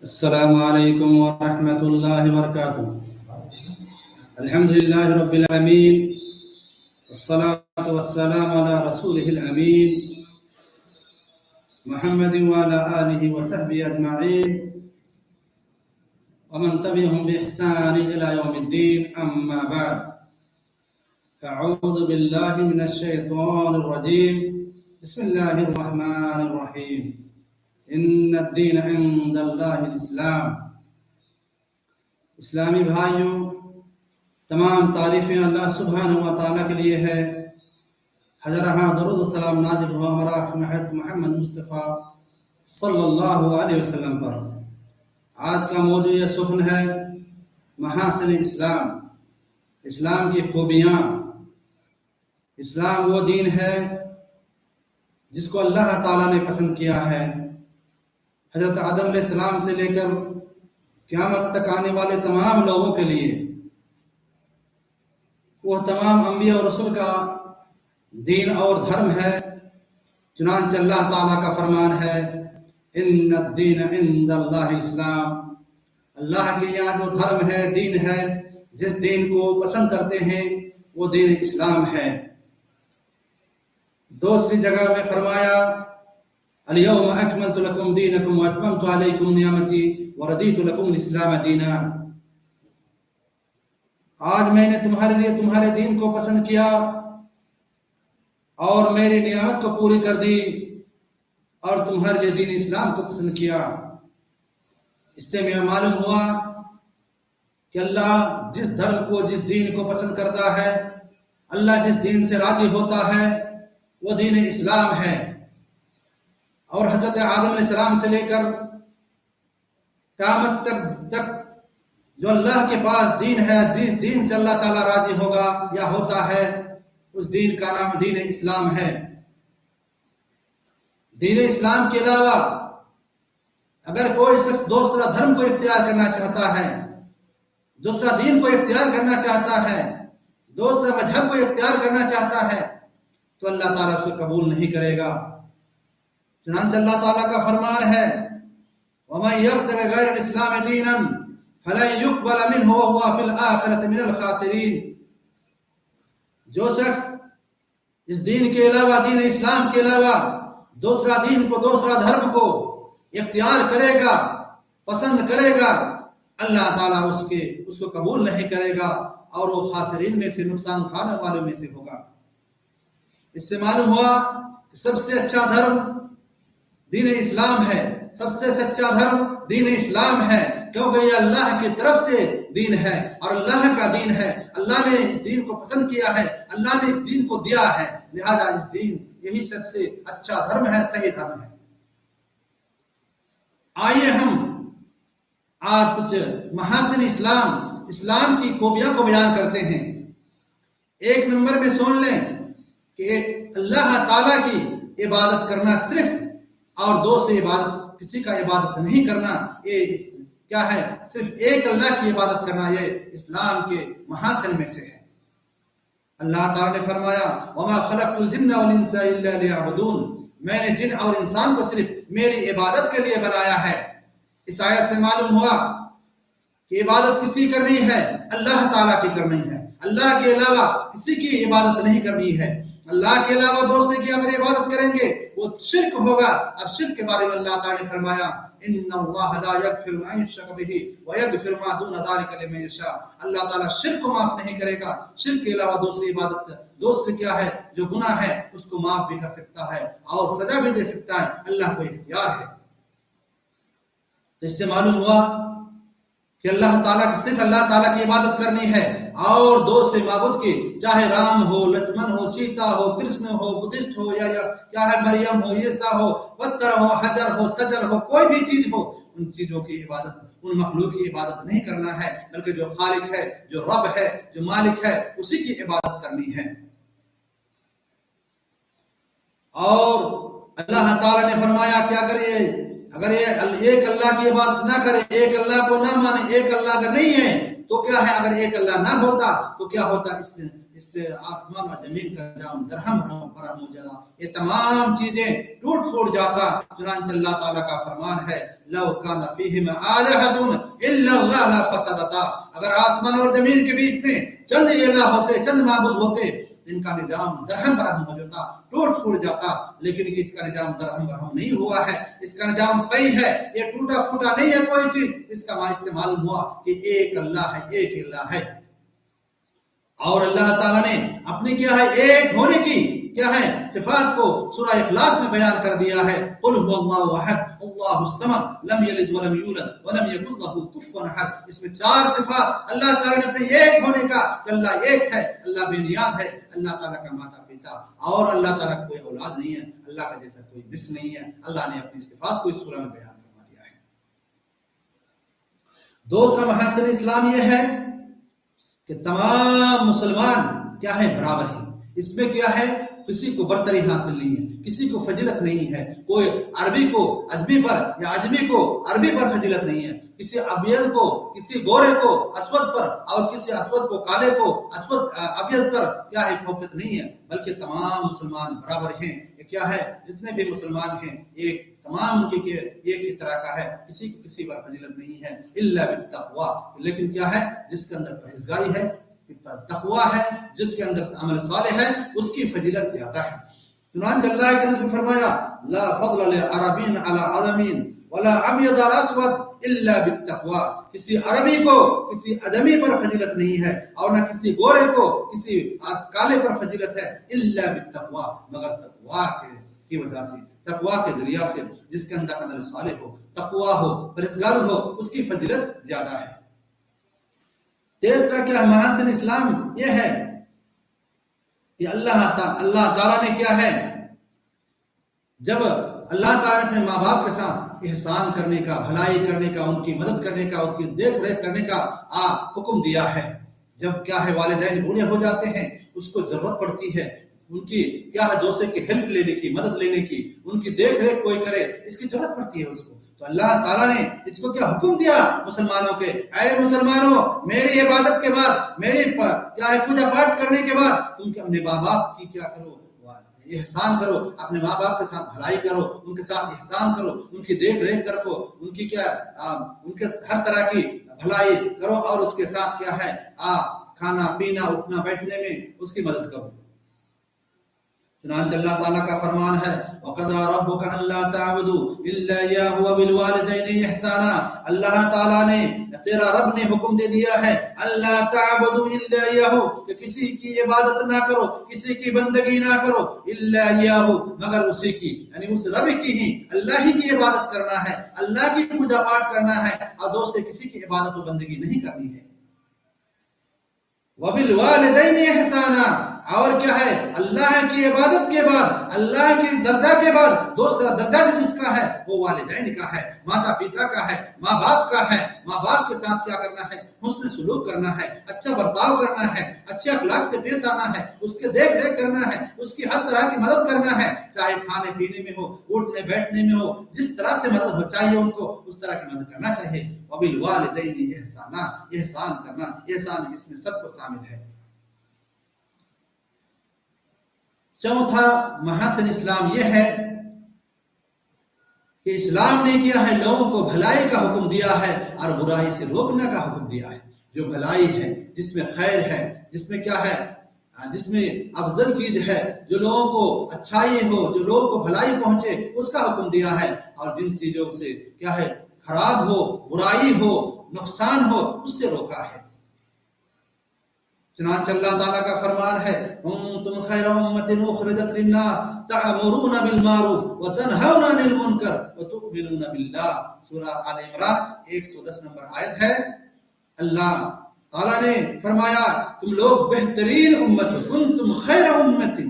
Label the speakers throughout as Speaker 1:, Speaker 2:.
Speaker 1: السلام عليكم ورحمة الله وبركاته. الحمد لله رب العالمين، والصلاة والسلام على رسوله الأمين محمد وعلى آله وصحبه أجمعين ومن تبعهم بإحسان إلى يوم الدين. أما بعد، أعوذ بالله من الشيطان الرجيم. بسم الله الرحمن الرحيم. ان الدین عند اللہ الاسلام. اسلامی بھائیوں، تمام تعریفیں اللہ سبحانہ و تعالیٰ کے لیے ہے. ہزارہ درود و سلام نازل ہوا ہمارا محمد مصطفیٰ صلی اللہ علیہ وسلم پر. آج کا موضوع یہ سخن ہے محاسن اسلام، اسلام کی خوبیاں. اسلام وہ دین ہے جس کو اللہ تعالیٰ نے پسند کیا ہے. حضرت آدم علیہ السلام سے لے کر قیامت تک آنے والے تمام لوگوں کے لیے وہ تمام انبیاء اور رسول کا دین اور دھرم ہے. چنانچہ اللہ تعالیٰ کا فرمان ہے ان الدین عند اللہ اسلام. اللہ کے یہاں جو دھرم ہے، دین ہے، جس دین کو پسند کرتے ہیں وہ دین اسلام ہے. دوسری جگہ میں فرمایا الیوم اکملت لکم دینکم واتممت علیکم نعمتی ورضیت لکم الاسلام دینا. آج میں نے تمہارے لیے تمہارے دین کو پسند کیا اور میری نعمت کو پوری کر دی اور تمہارے لیے دین اسلام کو پسند کیا. اس سے میں معلوم ہوا کہ اللہ جس دھرم کو، جس دین کو پسند کرتا ہے، اللہ جس دین سے راضی ہوتا ہے وہ دین اسلام ہے. اور حضرت آدم علیہ السلام سے لے کر قیامت تک جو اللہ کے پاس دین ہے، جس دین سے اللہ تعالیٰ راضی ہوگا یا ہوتا ہے، اس دین کا نام دین اسلام ہے. دین اسلام کے علاوہ اگر کوئی شخص دوسرا دھرم کو اختیار کرنا چاہتا ہے، دوسرا دین کو اختیار کرنا چاہتا ہے، دوسرا مذہب کو اختیار کرنا چاہتا ہے تو اللہ تعالیٰ اس کو قبول نہیں کرے گا. چنانچہ اللہ تعالیٰ کا فرمان ہے وَمَن يَبْتَغِ غَيْرَ الْإِسْلَامِ دِينًا فَلَن يُقْبَلَ مِنْهُ وَهُوَ فِي الْآخِرَةِ مِنَ الْخَاسِرِينَ. جو شخص اس دین کے علاوہ، دین اسلام کے علاوہ دوسرا دین کو، دوسرا دھرم کو اختیار کرے گا، پسند کرے گا، اللہ تعالیٰ اس کو قبول نہیں کرے گا اور وہ خاسرین میں سے، نقصان اٹھانے والوں میں سے ہوگا. اس سے معلوم ہوا کہ سب سے اچھا دھرم دین اسلام ہے، سب سے سچا دھرم دین اسلام ہے، کیونکہ یہ اللہ کی طرف سے دین ہے اور اللہ کا دین ہے. اللہ نے اس دین کو پسند کیا ہے، اللہ نے اس دین کو دیا ہے، لہذا اس دین یہی سب سے اچھا دھرم ہے، صحیح دھرم ہے. آئیے ہم آج کچھ محاسن اسلام کی خوبیاں کو بیان کرتے ہیں. ایک نمبر میں سن لیں کہ اللہ تعالیٰ کی عبادت کرنا صرف، اور دوسری عبادت، کسی کا عبادت نہیں کرنا، یہ کیا ہے؟ صرف ایک اللہ کی عبادت کرنا، یہ اسلام کے محاسن میں سے ہے. اللہ تعالیٰ نے فرمایا وَمَا خَلَقْتُ الْجِنَّ وَالْإِنسَ إِلَّا لِيَعْبُدُونَ. میں نے جن اور انسان کو صرف میری عبادت کے لیے بنایا ہے. اس آیت سے معلوم ہوا کہ عبادت کسی کرنی ہے؟ اللہ تعالیٰ کی کرنی ہے. اللہ کے علاوہ کسی کی عبادت نہیں کرنی ہے. اللہ کے علاوہ دوسرے کی اگر عبادت کریں گے وہ شرک ہوگا. اور شرک کے بارے میں اللہ تعالیٰ نے فرمایا ان اللہ لا یغفر ان یشرک بہ ویغفر ما دون ذلک لمن یشاء. اللہ تعالیٰ شرک کو معاف نہیں کرے گا. شرک کے علاوہ دوسری عبادت، دوسری کیا ہے جو گناہ ہے، اس کو معاف بھی کر سکتا ہے اور سزا بھی دے سکتا ہے. اللہ کو اختیار ہے. تو اس سے معلوم ہوا کہ اللہ تعالیٰ کی، صرف اللہ تعالیٰ کی عبادت کرنی ہے اور دوسرے معبود کی، چاہے رام ہو، لکشمن ہو، سیتا ہو، کرشن ہو، بدھسٹ ہو، یا کیا ہے مریم ہو، عیسیٰ ہو، پتھر ہو، حجر ہو، شجر ہو، کوئی بھی چیز ہو، ان چیزوں کی عبادت، ان مخلوق کی عبادت نہیں کرنا ہے، بلکہ جو خالق ہے، جو رب ہے، جو مالک ہے، اسی کی عبادت کرنی ہے. اور اللہ تعالیٰ نے فرمایا کہ اگر یہ ایک اللہ کی عبادت نہ کرے، ایک اللہ کو نہ مانے، ایک اللہ اگر نہیں ہے تو کیا ہے؟ اگر ایک اللہ نہ ہوتا تو کیا ہوتا؟ اس سے آسمان اور زمین کا نظام درہم برہم ہو جاتا، یہ تمام چیزیں ٹوٹ پھوٹ جاتا. چنانچہ اللہ تعالیٰ کا فرمان ہے لو کان فیہما آلہۃ الا اللہ لفسدتا، اگر آسمان اور زمین کے بیچ میں چند الہ ہوتے، چند معبود ہوتے، ان کا نظام درہم برہم ہو جاتا، ٹوٹ پھوٹ جاتا، لیکن اس کا نظام درہم برہم نہیں ہوا ہے، اس کا نظام صحیح ہے، یہ ٹوٹا پھوٹا نہیں ہے کوئی چیز، اس کا معنی سے معلوم ہوا کہ ایک اللہ ہے، ایک اللہ ہے۔ اور اللہ تعالیٰ نے اپنی کیا ہے ایک ہونے کی کیا ہے صفات کو سورہ اخلاص میں بیان کر دیا ہے، قل هو اللہ احد اللہ الصمد لم یلد ولم یولد ولم یکن له کفوا احد۔ اس میں 4 صفات اللہ تعالیٰ نے اپنے ایک ہونے کا کہ اللہ ایک ہے، اللہ بے نیاز ہے، اللہ تعالیٰ کا ماتا پتا اور اللہ تعالیٰ کا کوئی اولاد نہیں ہے، اللہ کا جیسا کوئی مثل نہیں ہے۔ اللہ نے اپنی صفات کو اس سورہ میں بیان کروا دیا ہے۔ دوسرا محاسن اسلام یہ ہے کہ تمام مسلمان کیا ہے برابر ہیں، اس میں کیا ہے کسی کو برتری حاصل نہیں ہے، کسی کو فضیلت نہیں ہے، کوئی عربی کو عجمی پر یا عجمی کو عربی پر فضیلت نہیں ہے، کسی ابیض کو کسی گورے کو اسود پر اور کسی اسود کو کالے کو اسود ابیض پر کیا ہے فوقیت نہیں ہے، بلکہ تمام مسلمان برابر ہیں۔ یہ کیا ہے جتنے بھی مسلمان ہیں ایک تمام ان کے ایک ہی طرح کا ہے، کسی کو کسی پر فضیلت نہیں ہے الا بالتقوی، لیکن کیا ہے جس کے اندر پرہیزگاری ہے، تقوی ہے، جس کے اندر عمل صالح ہے، اس کی فضیلت زیادہ ہے۔ چنانچہ اللہ کے رسول نے فرمایا لا فضل لعربی علی عجمی ولا ابیض علی اسود الا بالتقوی، کسی عربی کو کسی عجمی پر فضیلت نہیں ہے اور نہ کسی گورے کو کسی کالے پر فضیلت ہے الا بالتقوی، مگر تقوی کی وجہ سے، تقوی کے ذریعہ سے، جس کے اندر عمل صالح ہو، تقوی ہو، پرہیزگار ہو، اس کی فضیلت زیادہ ہے۔ تیسرا کیا محاسن اسلام یہ ہے کہ اللہ تعالیٰ نے کیا ہے جب اللہ تعالیٰ نے اپنے ماں باپ کے ساتھ احسان کرنے کا، بھلائی کرنے کا، ان کی مدد کرنے کا، ان کی دیکھ ریکھ کرنے کا حکم دیا ہے، جب کیا ہے والدین بوڑھے ہو جاتے ہیں، اس کو ضرورت پڑتی ہے ان کی کیا ہے دوسرے کی ہیلپ لینے کی، مدد لینے کی، ان کی دیکھ ریکھ کوئی کرے، اس کی ضرورت پڑتی ہے اس کو، تو اللہ تعالیٰ نے اس کو کیا حکم دیا مسلمانوں کے، اے مسلمانوں میری عبادت کے بعد، میری کیا ہے پوجا پاٹ کرنے کے بعد تم اپنے ماں باپ کی کیا کرو احسان کرو، اپنے ماں باپ کے ساتھ بھلائی کرو، ان کے ساتھ احسان کرو، ان کی دیکھ ریکھ کرو، ان کی کیا ان کے ہر طرح کی بھلائی کرو اور اس کے ساتھ کیا ہے کھانا پینا اٹھنا بیٹھنے میں اس کی مدد کرو۔ چنانچہ اللہ تعالیٰ کا فرمان ہے وَقَضَىٰ رَبُّكَ أَلَّا تَعْبُدُوا إِلَّا إِيَّاهُ وَبِالْوَالِدَيْنِ إِحْسَانًا، اللہ تعالیٰ نے تیرا رب نے حکم دے دیا ہے اللہ تعبدوا إِلَّا إِيَّاهُ کہ کسی کی عبادت نہ کرو، کسی کی بندگی نہ کرو، إِلَّا إِيَّاهُ مگر اسی کی، یعنی اس رب کی ہی، اللہ ہی کی عبادت کرنا ہے، اللہ کی پوجا پاٹ کرنا ہے اور دوسرے کسی کی عبادت و بندگی نہیں کرنی ہے۔ وَبِالْوَالِدَيْنِ إِحْسَانًا، اور کیا ہے اللہ کی عبادت کے بعد، اللہ کی درجہ کے بعد دوسرا درجہ جس کا ہے وہ والدین کا ہے، ماتا پتا کا ہے، ماں باپ کا ہے۔ ماں باپ کے ساتھ کیا کرنا ہے حسن سلوک کرنا ہے، اچھا برتاؤ کرنا ہے، اچھے اخلاق سے پیش آنا ہے، اس کے دیکھ ریکھ کرنا ہے، اس کی ہر طرح کی مدد کرنا ہے، چاہے کھانے پینے میں ہو، اٹھنے بیٹھنے میں ہو، جس طرح سے مدد ہو چاہیے ان کو اس طرح کی مدد کرنا چاہیے۔ وَبِالْوَالِدَيْنِ إِحْسَانًا، احسان کرنا، احسان اس میں سب کو شامل ہے۔ چوتھا محاسن اسلام یہ ہے کہ اسلام نے کیا ہے لوگوں کو بھلائی کا حکم دیا ہے اور برائی سے روکنے کا حکم دیا ہے۔ جو بھلائی ہے، جس میں خیر ہے، جس میں کیا ہے جس میں افضل چیز ہے، جو لوگوں کو اچھائی ہو، جو لوگوں کو بھلائی پہنچے، اس کا حکم دیا ہے، اور جن چیزوں سے کیا ہے خراب ہو، برائی ہو، نقصان ہو، اس سے روکا ہے۔ چنانچہ اللہ تعالیٰ کا فرمان ہے کنتم خیر امۃ اخرجت للناس تأمرون بالمعروف وتنہون عن المنکر وتؤمنون باللہ، سورہ آل عمران 110 نمبر آیت ہے۔ اللہ تعالیٰ نے فرمایا تم لوگ بہترین امت ہو، کنتم خیر امۃ،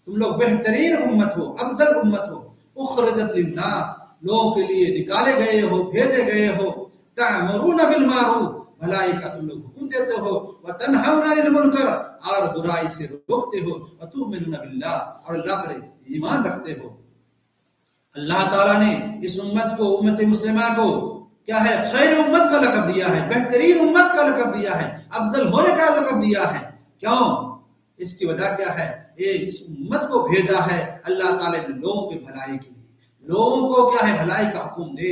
Speaker 1: تم لوگ بہترین امت ہو، افضل امت ہو، اخرجت للناس لوگوں کے لیے نکالے گئے ہو، بھیجے گئے ہو، تأمرون بالمعروف بھلائی کا تم لوگ حکم دیتے ہو، وتنہون عن المنکر اور برائی سے روکتے ہو، وتؤمنون باللہ اور اللہ پر ایمان رکھتے ہو۔ اللہ تعالیٰ نے اس امت کو، امت مسلمہ کو کیا ہے خیر امت کا لقب دیا ہے، بہترین امت کا لقب دیا ہے، افضل ہونے کا لقب دیا ہے۔ کیوں؟ اس کی وجہ کیا ہے؟ اس امت کو بھیجا ہے اللہ تعالیٰ نے لوگوں کی بھلائی کے لیے، لوگوں کو کیا ہے بھلائی کا حکم دے،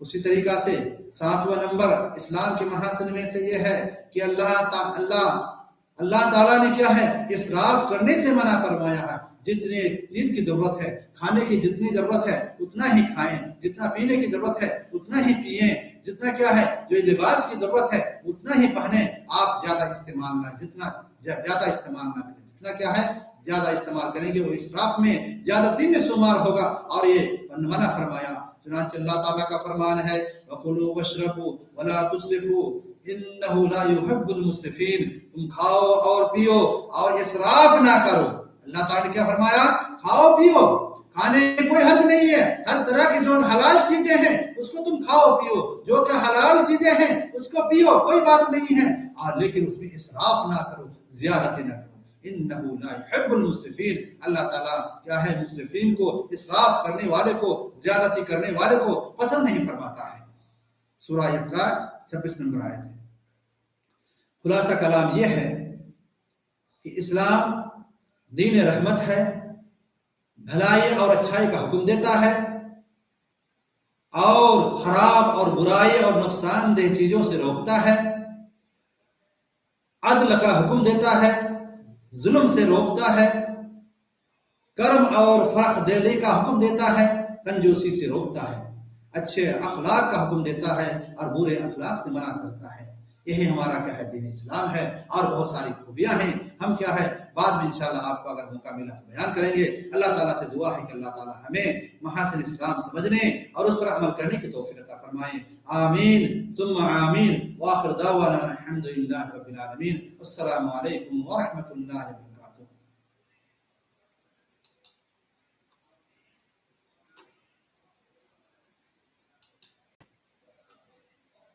Speaker 1: اسی طریقہ سے 7واں نمبر اسلام کے محاسن میں سے یہ ہے کہ اللہ تعالیٰ نے کیا ہے اسراف کرنے سے منع فرمایا ہے. جتنے چیز کی ضرورت ہے، کھانے کی جتنی ضرورت ہے اتنا ہی کھائیں، جتنا پینے کی ضرورت ہے اتنا ہی پئیں، جتنا کیا ہے جو لباس کی ضرورت ہے اتنا ہی پہنیں. آپ زیادہ استعمال نہ کریں، جتنا کیا ہے زیادہ استعمال کریں گے وہ اسراف میں زیادتی میں شمار ہوگا، اور یہ منع فرمایا. چنانچہ اللہ تعالیٰ کا فرمان ہے وَكُلُوا وَاشْرَبُوا وَلَا تُسْرِفُوا إِنَّهُ لَا يُحِبُّ الْمُسْرِفِينَ. تم کھاؤ اور پیو اور اسراف نہ کرو. اللہ تعالیٰ نے کیا فرمایا؟ کھاؤ پیو، کھانے میں کوئی حد نہیں ہے. ہر طرح کی جو حلال چیزیں ہیں اس کو تم کھاؤ پیو، جو کہ حلال چیزیں ہیں اس کو پیو، کوئی بات نہیں ہے، لیکن اس میں اسراف نہ کرو، زیادتی نہ کرو. انہ لا يحب المسرفین. اللہ تعالیٰ کیا ہے مسرفین کو، اسراف کرنے والے کو، زیادتی کرنے والے کو پسند نہیں فرماتا ہے. سورہ اسراء 26 نمبر آیت ہے. خلاصہ کلام یہ ہے کہ اسلام دین رحمت ہے، بھلائی اور اچھائی کا حکم دیتا ہے، اور خراب اور برائی اور نقصان دہ چیزوں سے روکتا ہے، عدل کا حکم دیتا ہے، ظلم سے روکتا ہے، کرم اور فرق دلی کا حکم دیتا ہے، کنجوسی سے روکتا ہے، اچھے اخلاق کا حکم دیتا ہے اور برے اخلاق سے منع کرتا ہے. یہی ہمارا کیا ہے دین اسلام ہے، اور بہت ساری خوبیاں ہیں. ہم کیا ہے بعد میں انشاءاللہ آپ کو اگر موقع ملا تو بیان کریں گے. اللہ تعالیٰ سے دعا ہے کہ اللہ تعالیٰ ہمیں محاسن اسلام سمجھنے اور اس پر عمل کرنے کی توفیق عطا فرمائیں. آمین ثم آمین. وآخر دعوانا الحمد للہ رب العالمین. السلام علیکم ورحمۃ اللہ وبرکاتہ.